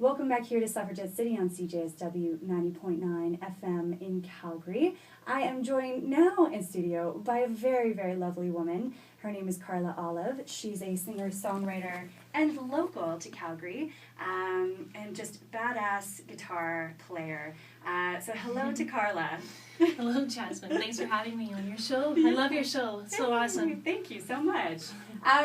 Welcome back here to Suffragette City on CJSW 90.9 FM in Calgary. I am joined now in studio by a very, very lovely woman. Her name is Carla Olive. She's a singer-songwriter and local to Calgary, and just badass guitar player. So hello to Carla. Hello, Jasmine. Thanks for having me on your show. I love your show. It's so awesome. Thank you so much.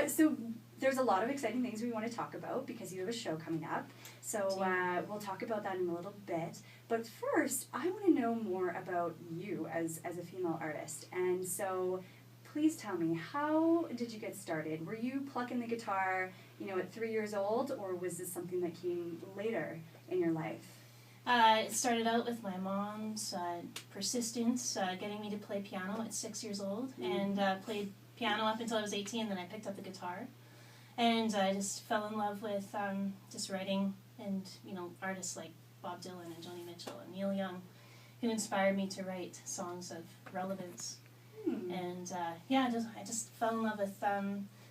So there's a lot of exciting things we want to talk about because you have a show coming up. So we'll talk about that in a little bit. But first, I want to know more about you as a female artist. And so please tell me, how did you get started? Were you plucking the guitar, at 3 years old, or was this something that came later in your life? It started out with my mom's persistence, getting me to play piano at 6 years old, and played piano up until I was 18, then I picked up the guitar. And I just fell in love with just writing and, artists like Bob Dylan and Joni Mitchell and Neil Young, who inspired me to write songs of relevance. And I just fell in love with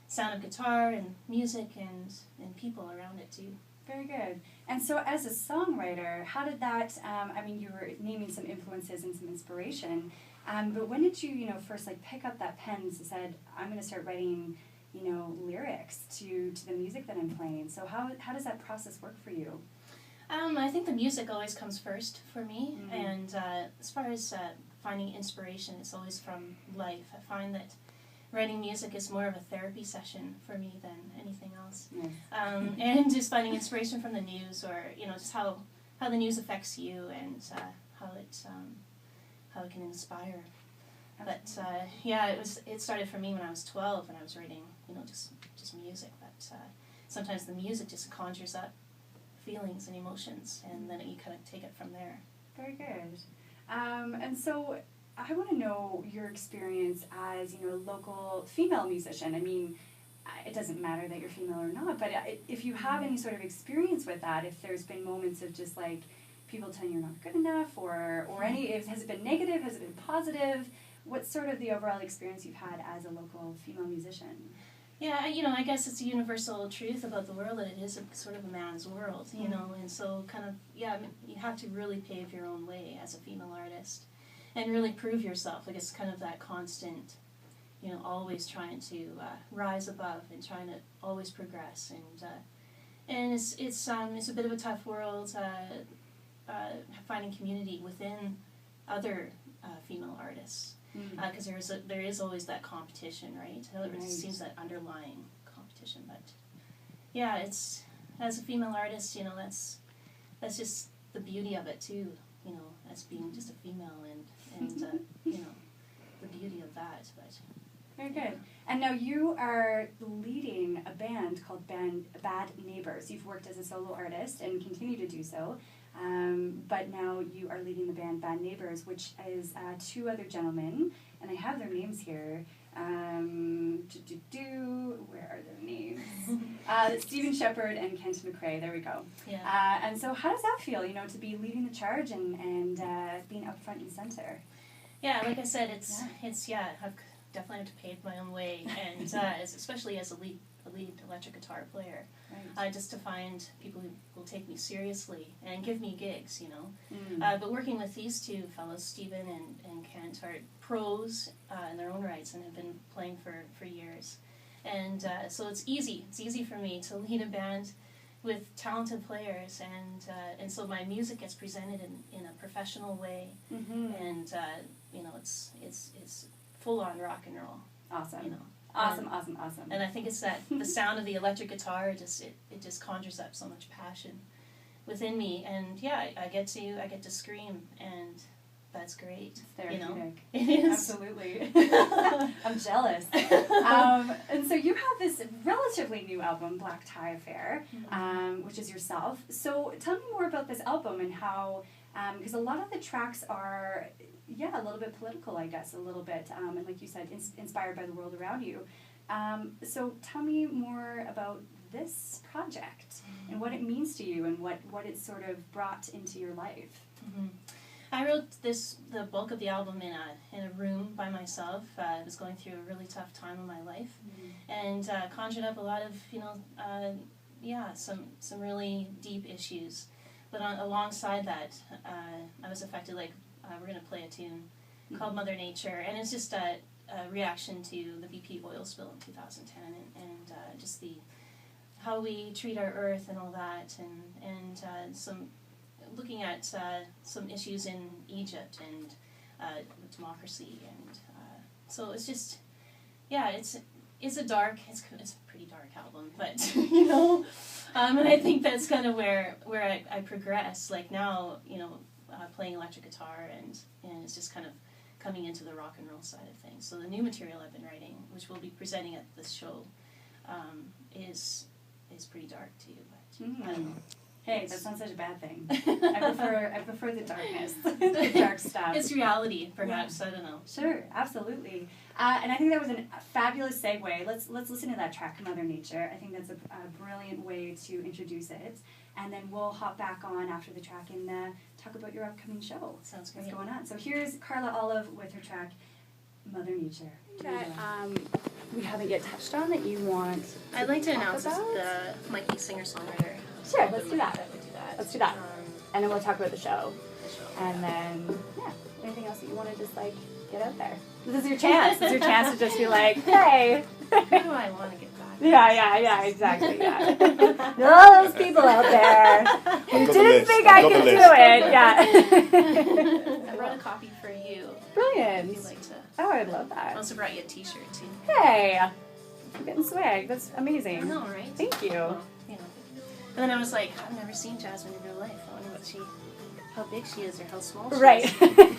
sound of guitar and music and people around it too. Very good. And so as a songwriter, how did that, you were naming some influences and some inspiration, but when did you, first pick up that pen and said, I'm going to start writing lyrics to the music that I'm playing? So how does that process work for you? I think the music always comes first for me, and as far as finding inspiration, it's always from life. I find that writing music is more of a therapy session for me than anything else. Yes. And just finding inspiration from the news, or just how the news affects you and how it can inspire. Absolutely. But it started for me when I was 12 and I was writing just music. But sometimes the music just conjures up feelings and emotions, and then you kind of take it from there. Very good. And so I want to know your experience as a local female musician. I mean, it doesn't matter that you're female or not, but if you have any sort of experience with that, if there's been moments of just people telling you you're not good enough, or has it been negative, has it been positive? What's sort of the overall experience you've had as a local female musician? Yeah, I guess it's a universal truth about the world that it is sort of a man's world, and so you have to really pave your own way as a female artist and really prove yourself. It's kind of that constant, always trying to rise above and trying to always progress, and it's a bit of a tough world, finding community within other female artists. Because there is always that competition, right? It seems that underlying competition, but it's, as a female artist, that's just the beauty of it too, as being just a female and the beauty of that. But very good. And now you are leading a band called Bad Neighbors. You've worked as a solo artist and continue to do so. But now you are leading the band Bad Neighbors, which is two other gentlemen, and I have their names here. Where are their names? Stephen Shepard and Kent McRae. There we go. Yeah. And so how does that feel, to be leading the charge and being up front and center? Yeah, like I said, I've definitely have to pave my own way, and especially as a lead electric guitar player, just to find people who will take me seriously and give me gigs, But working with these two fellows, Stephen and Kent, are pros in their own rights and have been playing for years. And so it's easy for me to lead a band with talented players, and so my music gets presented in a professional way, and it's full-on rock and roll. Awesome. Awesome. And I think it's that the sound of the electric guitar it just conjures up so much passion within me, and I get to scream, and that's great. It's therapeutic. It is. Absolutely. I'm jealous. And so you have this relatively new album, Black Tie Affair, which is yourself. So tell me more about this album and how, because a lot of the tracks are a little bit political, I guess, a little bit, and like you said, inspired by the world around you. So tell me more about this project and what it means to you and what it's sort of brought into your life. I wrote the bulk of the album in a room by myself. I was going through a really tough time in my life, and conjured up a lot of some really deep issues. But alongside that, I was affected, like, we're going to play a tune called Mother Nature, and it's just a reaction to the BP oil spill in 2010, and just how we treat our earth and all that, and some looking at some issues in Egypt and democracy, and so it's just, it's a pretty dark album, but and I think that's kind of where I progress. Like now, playing electric guitar, and it's just kind of coming into the rock and roll side of things. So the new material I've been writing, which we'll be presenting at this show, is pretty dark too. But I don't know. Hey, that's not such a bad thing. I prefer the darkness, the dark stuff. It's reality, perhaps. I don't know. Sure, absolutely. And I think that was a fabulous segue. Let's listen to that track, Mother Nature. I think that's a brilliant way to introduce it. And then we'll hop back on after the track and talk about your upcoming show. Sounds great. What's going on? So here's Carla Olive with her track, Mother Nature. That we haven't yet touched on that you want to I'd like to talk announce about? the Mikey singer-songwriter. Sure, let's do that. Let's do that. And then we'll talk about the show. And yeah. then, anything else that you want to just, get out there? This is your chance. This is your chance to just be like, hey. Who do I want to get back? Yeah, exactly, all those people out there who didn't think I could do it. I brought a copy for you. Brilliant. If you'd like to. Oh, I love I that. also brought you a t-shirt, too. Hey. I'm getting swag. That's amazing. I know, right? Thank you. Well, And then I was like, I've never seen Jasmine in real life. I wonder how big she is or how small she Right. is.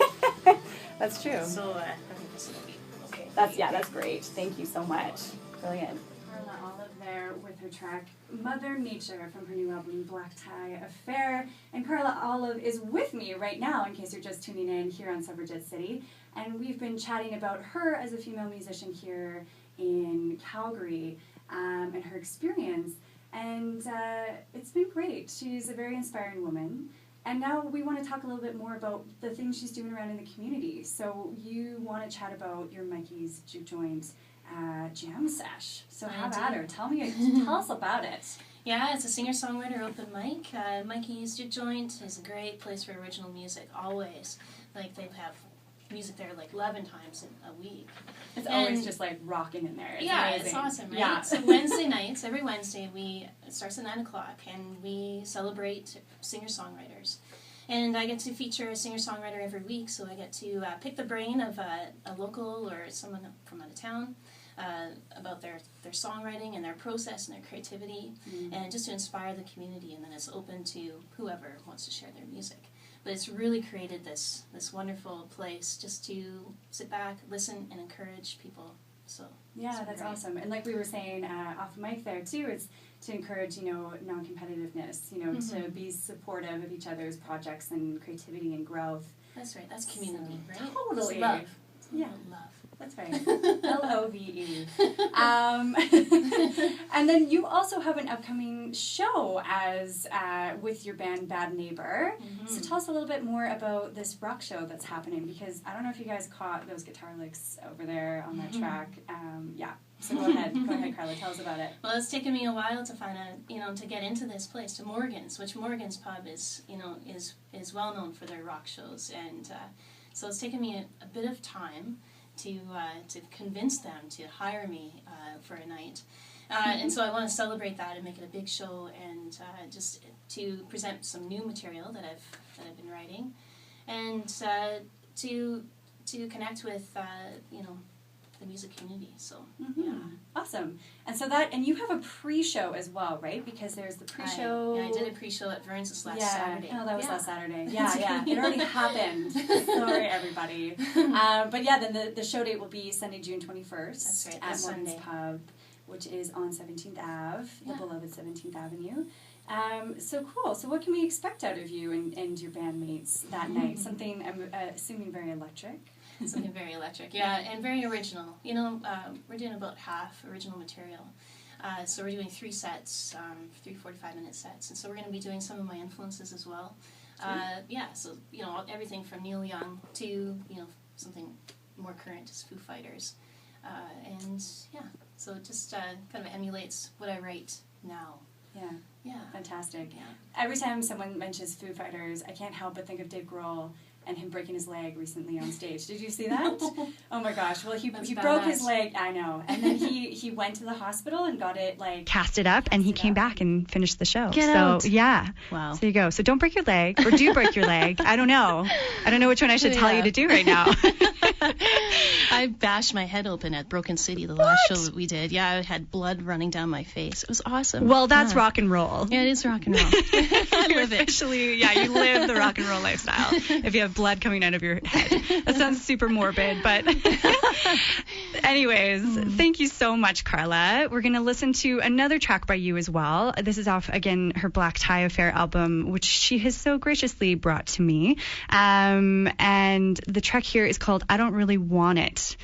That's true. So I think this will be okay. That's great. Thank you so much. Brilliant. Carla Olive there with her track Mother Nature from her new album Black Tie Affair. And Carla Olive is with me right now, in case you're just tuning in here on Suffragette City. And we've been chatting about her as a female musician here in Calgary and her experience. And it's been great. She's a very inspiring woman. And now we want to talk a little bit more about the things she's doing around in the community. So you want to chat about your Mikey's Juke Joint jam sesh. So have at her. Tell us about it. Yeah, it's a singer-songwriter open mic. Mikey's Juke Joint is a great place for original music, always. Like, they have music there 11 times in a week. It's always just rocking in there. It's amazing. It's awesome, right? Yeah. So Wednesday nights, every Wednesday, it starts at 9 o'clock, and we celebrate singer-songwriters. And I get to feature a singer-songwriter every week, so I get to pick the brain of a local or someone from out of town about their songwriting and their process and their creativity, and just to inspire the community, and then it's open to whoever wants to share their music. But it's really created this wonderful place just to sit back, listen, and encourage people. So yeah, that's great. Awesome. And like we were saying off mic there too, it's to encourage non-competitiveness, to be supportive of each other's projects and creativity and growth. That's right. That's community, right? Totally. It's love. Yeah, love. That's right. LOVE. And then you also have an upcoming show with your band Bad Neighbor. Mm-hmm. So tell us a little bit more about this rock show that's happening, because I don't know if you guys caught those guitar licks over there on that track. So go ahead, Carla, tell us about it. Well, it's taken me a while to find to get into this place, to Morgan's, which Morgan's Pub is well known for their rock shows, and so it's taken me a bit of time to convince them to hire me for a night. And so I want to celebrate that and make it a big show, and just to present some new material that I've been writing, and to connect with the music community. So awesome. And so you have a pre-show as well, right? Because there's the pre-show. I did a pre-show at Vern's this last Saturday. Oh, that was last Saturday. Yeah. It already happened. Sorry, everybody. But yeah, then the show date will be Sunday, June 21st. That's right. At Morgan's Pub, which is on 17th Ave, the beloved 17th Avenue. So cool. So what can we expect out of you and your bandmates that night? Something, I'm assuming, very electric. Something very electric, and very original. We're doing about half original material. So we're doing 3 sets, 3 45-minute sets. And so we're going to be doing some of my influences as well. So, everything from Neil Young to, something more current as Foo Fighters. So it just kind of emulates what I write now Yeah. Fantastic. Yeah. Every time someone mentions Foo Fighters, I can't help but think of Dave Grohl and him breaking his leg recently on stage. Did you see that? Oh my gosh. Well, he broke his leg. I know. And then he went to the hospital and got it casted up, and he came back and finished the show. Get out. Yeah. Wow. So there you go. So don't break your leg, or do break your leg. I don't know. I don't know which one I should tell you to do right now. I bashed my head open at Broken City the last show that we did. Yeah, I had blood running down my face. It was awesome. Well, that's rock and roll. Yeah, it is rock and roll. I live it. Officially, you live the rock and roll lifestyle. If you have blood coming out of your head. That sounds super morbid, but anyways, thank you so much, Carla. We're going to listen to another track by you as well. This is off, again, her Black Tie Affair album, which she has so graciously brought to me. And the track here is called I Don't Really Want It.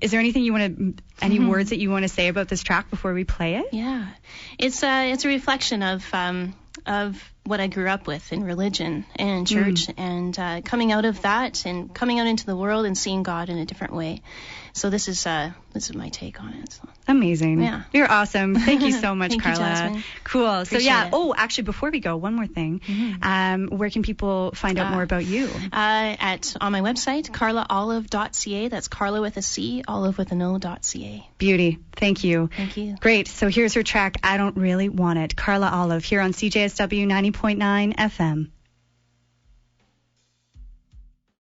Is there anything any words that you want to say about this track before we play it? Yeah. It's a reflection of what I grew up with in religion and church, and coming out of that and coming out into the world and seeing God in a different way. So this is my take on it. So. Amazing. Yeah. You're awesome. Thank you so much, Thank Carla. you, Jasmine. Cool. Appreciate it. Oh, actually, before we go, one more thing. Where can people find out more about you? On my website, carlaolive.ca. That's Carla with a C, olive with an O.ca. Beauty. Thank you. Thank you. Great. So here's her track, I Don't Really Want It. Carla Olive here on CJSW 90.9 FM.